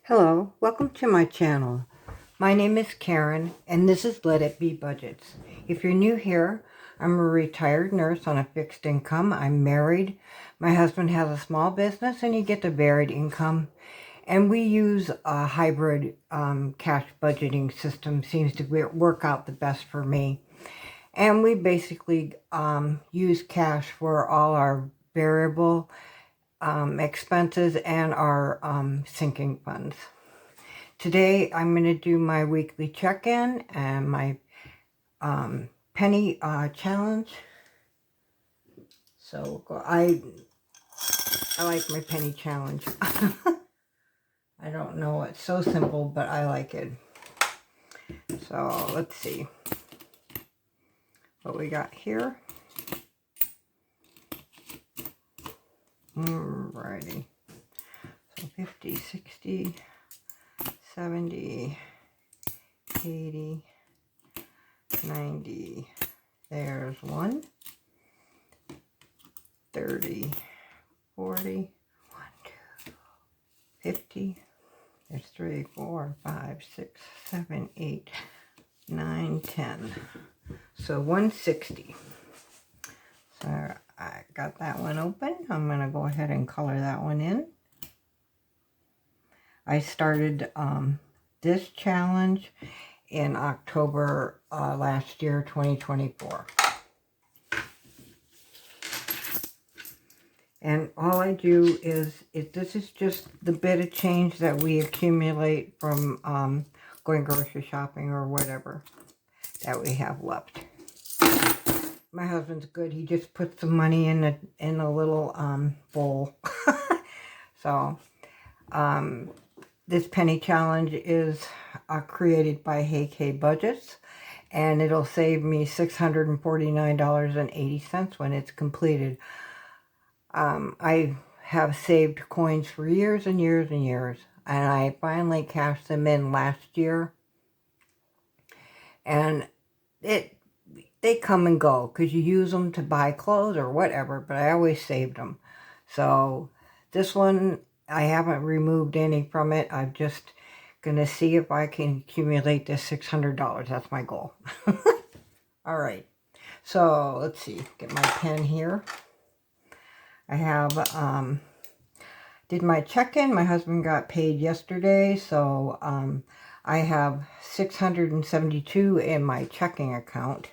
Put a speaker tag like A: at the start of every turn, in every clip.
A: Hello, welcome to my channel. My name is Karen and this is Let It Be Budgets. If you're new here, I'm a retired nurse on a fixed income. I'm married. My husband has a small business and he gets a varied income. And we use a hybrid cash budgeting system. Seems to work out the best for me. And we basically use cash for all our variable expenses and our sinking funds. Today I'm going to do my weekly check-in and my penny challenge. So I like my penny challenge. I don't know, it's so simple, but I like it. So let's see what we got here. Alrighty. So 50, 60, 70, 80, 90, there's 1, 30, 40, 1, 2, 50, there's 3, 4, 5, 6, 7, 8, 9, 10. So 160. So I got that one open. I'm going to go ahead and color that one in. I started this challenge in October last year, 2024. And all I do is this is just the bit of change that we accumulate from going grocery shopping or whatever that we have left. My husband's good. He just puts the money in a little bowl. So this penny challenge is created by Hey Budgets, and it'll save me $649.80 when it's completed. I have saved coins for years and years and years, and I finally cashed them in last year. And they come and go because you use them to buy clothes or whatever, but I always saved them. So this one, I haven't removed any from it. I'm just going to see if I can accumulate this $600. That's my goal. All right. So let's see. Get my pen here. I have, did my check-in. My husband got paid yesterday. So I have $672 in my checking account.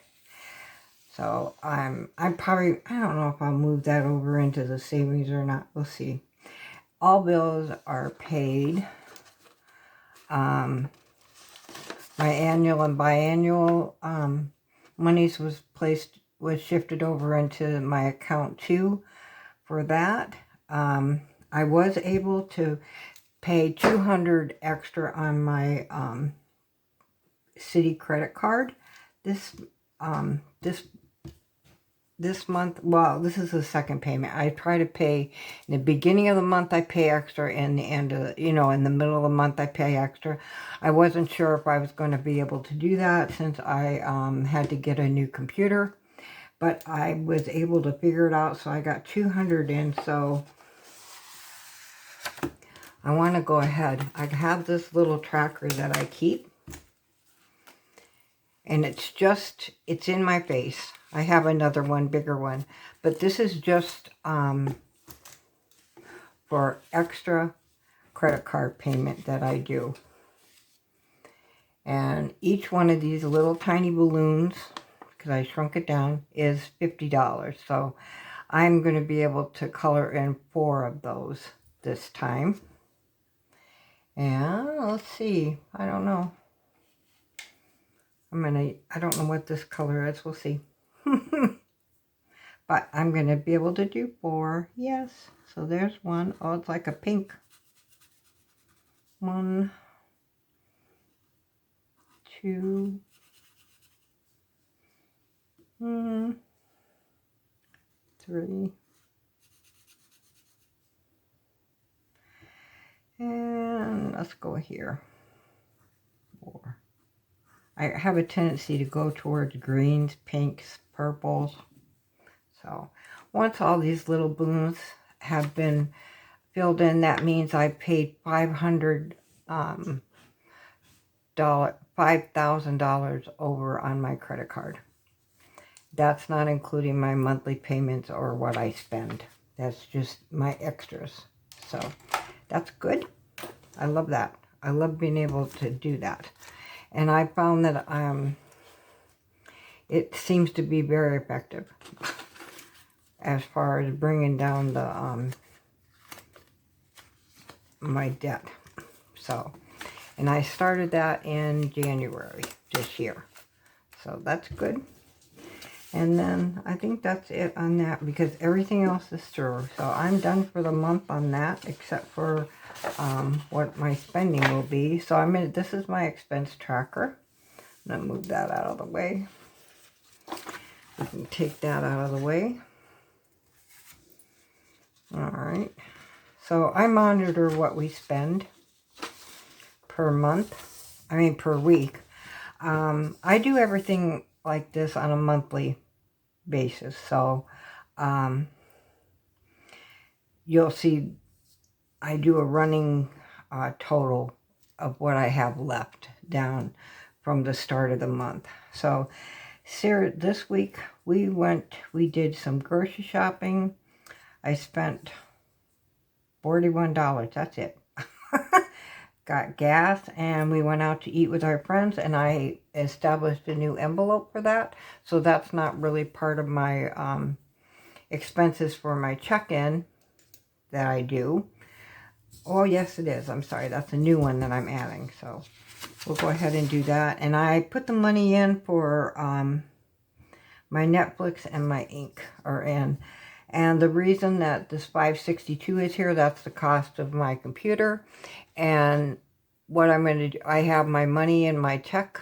A: So I'm probably, I don't know if I'll move that over into the savings or not. We'll see. All bills are paid. My annual and biannual monies was shifted over into my account too for that. I was able to pay $200 extra on my city credit card this month. Well, this is the second payment. I try to pay in the beginning of the month. I pay extra, and the end of in the middle of the month I pay extra. I wasn't sure if I was going to be able to do that since I had to get a new computer, but I was able to figure it out. So I got $200 in. So I want to go ahead. I have this little tracker that I keep, and it's in my face. I have another one, bigger one, but this is just for extra credit card payment that I do. And each one of these little tiny balloons, because I shrunk it down, is $50. So I'm going to be able to color in 4 of those this time. And let's see, I don't know. I don't know what this color is. We'll see. But I'm going to be able to do 4. Yes. So there's 1. Oh, it's like a pink. 1, 2, 3. And let's go here. 4. I have a tendency to go towards greens, pinks, purples. So once all these little balloons have been filled in, that means I paid $500 $5,000 over on my credit card. That's not including my monthly payments or what I spend. That's just my extras. So that's good. I love that. I love being able to do that. And I found that it seems to be very effective as far as bringing down the my debt. So, and I started that in January this year. So that's good. And then I think that's it on that because everything else is through. So I'm done for the month on that except for what my spending will be. So this is my expense tracker. I'm going to move that out of the way. We can take that out of the way. All right. So I monitor what we spend per week. I do everything like this on a monthly basis. So you'll see I do a running total of what I have left down from the start of the month. So this week we did some grocery shopping. I spent $41. That's it. Got gas and we went out to eat with our friends and I established a new envelope for that. So that's not really part of my expenses for my check-in that I do. Oh, yes, it is. I'm sorry. That's a new one that I'm adding. So we'll go ahead and do that. And I put the money in for my Netflix and my ink are in. And the reason that this $562 is here, that's the cost of my computer. And what I'm going to do, I have my money in my tech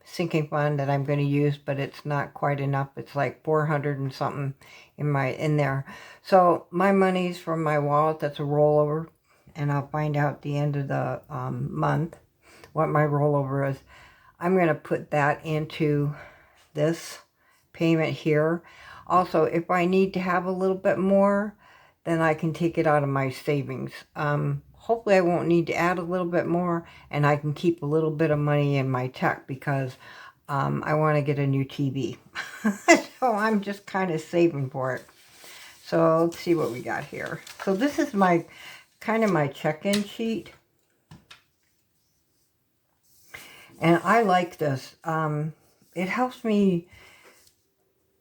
A: sinking fund that I'm going to use, but it's not quite enough. It's like 400 and something in there. So my money's from my wallet. That's a rollover. And I'll find out at the end of the month what my rollover is. I'm going to put that into this payment here. Also, if I need to have a little bit more, then I can take it out of my savings. Hopefully I won't need to add a little bit more, and I can keep a little bit of money in my tech because I want to get a new TV. So I'm just kind of saving for it. So let's see what we got here. So this is my kind of my check-in sheet. And I like this. It helps me,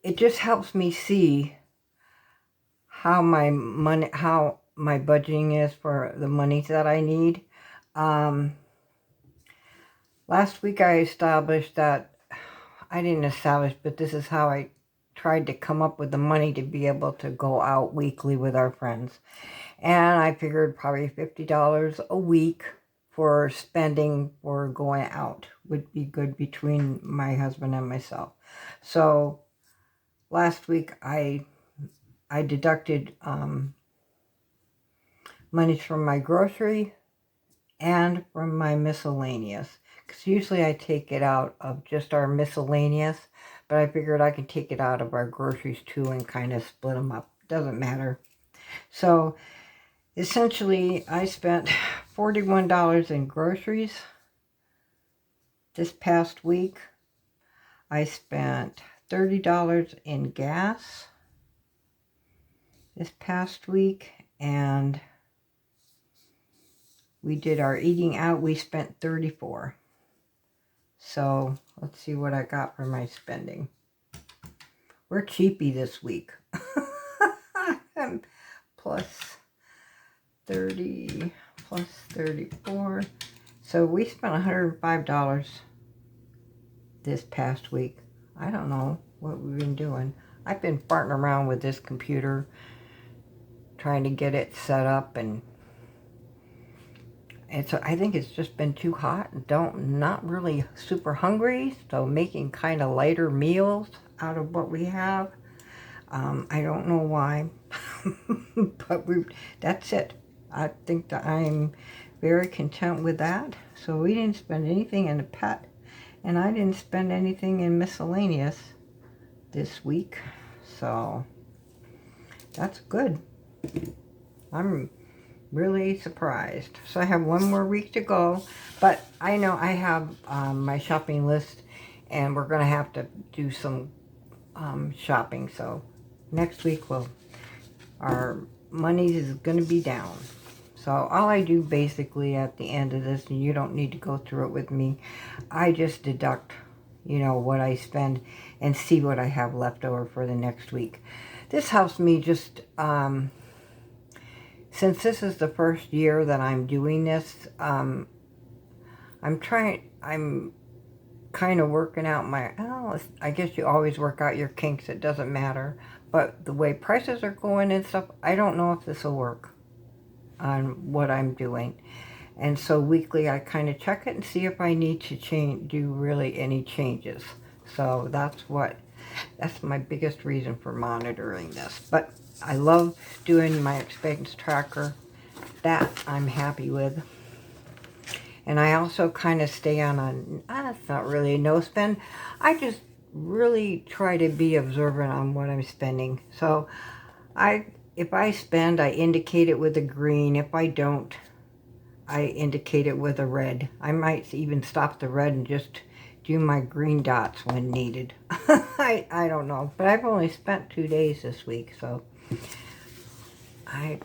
A: it just helps me see how my budgeting is for the monies that I need. Last week I established that, I didn't establish, but this is how I tried to come up with the money to be able to go out weekly with our friends. And I figured probably $50 a week for spending or going out would be good between my husband and myself. So last week I deducted monies from my grocery and from my miscellaneous. Because usually I take it out of just our miscellaneous, but I figured I could take it out of our groceries too and kind of split them up. Doesn't matter. So essentially I spent $41 in groceries this past week. I spent $30 in gas this past week, and we did our eating out. We spent $34. So let's see what I got for my spending. We're cheapy this week. Plus 30 plus 34. So we spent $105 this past week. I don't know what we've been doing. I've been farting around with this computer, trying to get it set up, and so I think it's just been too hot. Not really super hungry, so making kind of lighter meals out of what we have. I don't know why, but that's it. I think that I'm very content with that. So we didn't spend anything in the pet, and I didn't spend anything in miscellaneous this week. So that's good. I'm really surprised. So I have one more week to go, but I know I have my shopping list, and we're going to have to do some shopping. So next week our money is going to be down. So all I do basically at the end of this, and you don't need to go through it with me, I just deduct, you know, what I spend and see what I have left over for the next week. This helps me just, since this is the first year that I'm doing this, I'm kind of working out I guess you always work out your kinks, it doesn't matter. But the way prices are going and stuff, I don't know if this will work on what I'm doing. And so weekly I kind of check it and see if I need to do really any changes. So that's my biggest reason for monitoring this. But I love doing my expense tracker. That I'm happy with. And I also kind of stay on it's not really a no spend. I just really try to be observant on what I'm spending. So if I spend, I indicate it with a green. If I don't, I indicate it with a red. I might even stop the red and just do my green dots when needed. I don't know. But I've only spent 2 days this week, so I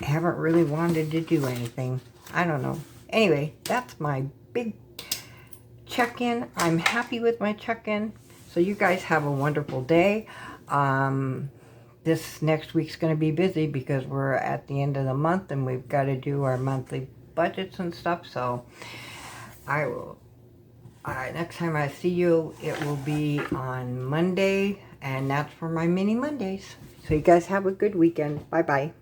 A: haven't really wanted to do anything. I don't know. Anyway, that's my big check-in. I'm happy with my check-in. So you guys have a wonderful day. This next week's going to be busy because we're at the end of the month and we've got to do our monthly budgets and stuff. So I will, next time I see you, it will be on Monday, and that's for my mini Mondays. So you guys have a good weekend. Bye-bye.